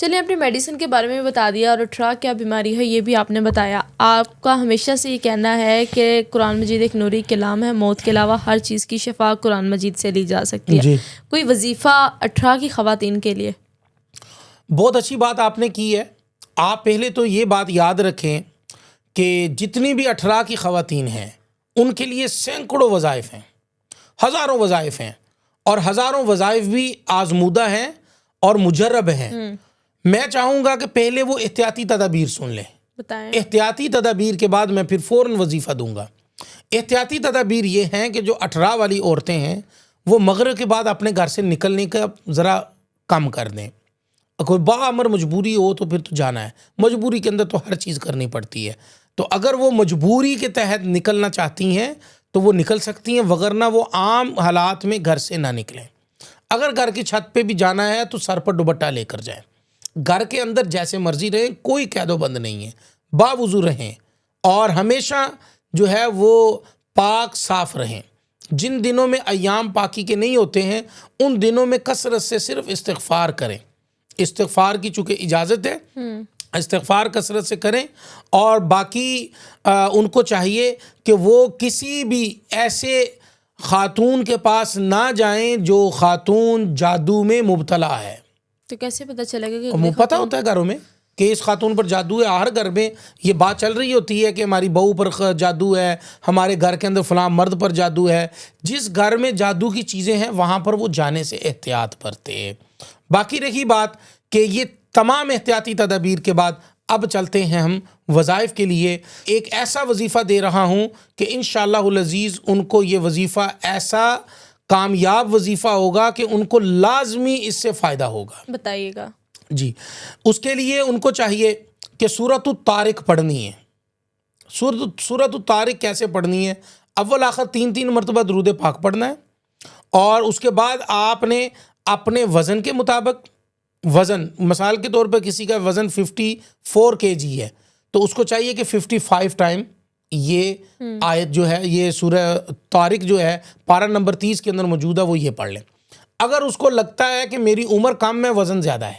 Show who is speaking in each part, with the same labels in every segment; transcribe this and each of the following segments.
Speaker 1: چلیں اپنے میڈیسن کے بارے میں بتا دیا، اور اٹھرا کیا بیماری ہے یہ بھی آپ نے بتایا. آپ کا ہمیشہ سے یہ کہنا ہے کہ قرآن مجید ایک نوری کلام ہے، موت کے علاوہ ہر چیز کی شفا قرآن مجید سے لی جا سکتی ہے.
Speaker 2: جی،
Speaker 1: کوئی وظیفہ اٹھرا کی خواتین کے لیے؟
Speaker 2: بہت اچھی بات آپ نے کی ہے. آپ پہلے تو یہ بات یاد رکھیں کہ جتنی بھی 18 کی خواتین ہیں ان کے لیے سینکڑوں وظائف ہیں، ہزاروں وظائف ہیں، اور ہزاروں وظائف بھی آزمودہ ہیں اور مجرب ہیں. میں چاہوں گا کہ پہلے وہ احتیاطی تدابیر سن لیں.
Speaker 1: بتائیں.
Speaker 2: احتیاطی تدابیر کے بعد میں پھر فوراً وظیفہ دوں گا. احتیاطی تدابیر یہ ہیں کہ جو 18 والی عورتیں ہیں وہ مغرب کے بعد اپنے گھر سے نکلنے کا ذرا کم کر دیں. کوئی باامر مجبوری ہو تو پھر تو جانا ہے، مجبوری کے اندر تو ہر چیز کرنی پڑتی ہے. تو اگر وہ مجبوری کے تحت نکلنا چاہتی ہیں تو وہ نکل سکتی ہیں، وگرنہ وہ عام حالات میں گھر سے نہ نکلیں. اگر گھر کی چھت پہ بھی جانا ہے تو سر پر دوپٹہ لے کر جائیں. گھر کے اندر جیسے مرضی رہیں، کوئی قید و بند نہیں ہے، باوضو رہیں اور ہمیشہ جو ہے وہ پاک صاف رہیں. جن دنوں میں ایام پاکی کے نہیں ہوتے ہیں ان دنوں میں کثرت سے صرف استغفار کریں. استغفار کی چونکہ اجازت ہے، استغفار کثرت سے کریں. اور باقی ان کو چاہیے کہ وہ کسی بھی ایسے خاتون کے پاس نہ جائیں جو خاتون جادو میں مبتلا ہے.
Speaker 1: تو کیسے پتہ چلے گا کہ
Speaker 2: پتہ ہوتا ہے گھروں میں کہ اس خاتون پر جادو ہے. ہر گھر میں یہ بات چل رہی ہوتی ہے کہ ہماری بہو پر جادو ہے، ہمارے گھر کے اندر فلاں مرد پر جادو ہے. جس گھر میں جادو کی چیزیں ہیں وہاں پر وہ جانے سے احتیاط برتے. باقی رہی بات کہ یہ تمام احتیاطی تدابیر کے بعد اب چلتے ہیں ہم وظائف کے لیے. ایک ایسا وظیفہ دے رہا ہوں کہ انشاءاللہ العزیز ان کو یہ وظیفہ ایسا کامیاب وظیفہ ہوگا کہ ان کو لازمی اس سے فائدہ ہوگا.
Speaker 1: بتائیے گا.
Speaker 2: جی، اس کے لیے ان کو چاہیے کہ سورۃ الطارق پڑھنی ہے. سورۃ الطارق کیسے پڑھنی ہے؟ اول آخر 3 مرتبہ درود پاک پڑھنا ہے، اور اس کے بعد آپ نے اپنے وزن کے مطابق، وزن مثال کے طور پر کسی کا وزن 54 kg ہے تو اس کو چاہیے کہ 55 ٹائم یہ آیت جو ہے، یہ سورہ طارق جو ہے پارہ نمبر 30 کے اندر موجود ہے، وہ یہ پڑھ لیں. اگر اس کو لگتا ہے کہ میری عمر کم میں وزن زیادہ ہے،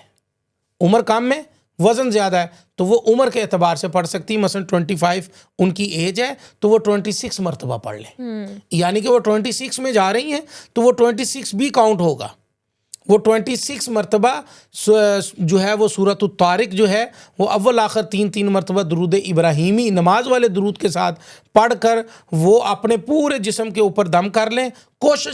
Speaker 2: عمر کم میں وزن زیادہ ہے، تو وہ عمر کے اعتبار سے پڑھ سکتی. مثلا 25 ان کی ایج ہے تو وہ 26 مرتبہ پڑھ لیں. یعنی کہ وہ 26 میں جا رہی ہیں تو وہ 26 بھی کاؤنٹ ہوگا. وہ 26 مرتبہ جو ہے وہ سورۃ الطارق جو ہے وہ اول آخر 3 مرتبہ درود ابراہیمی نماز والے درود کے ساتھ پڑھ کر وہ اپنے پورے جسم کے اوپر دم کر لیں. کوشش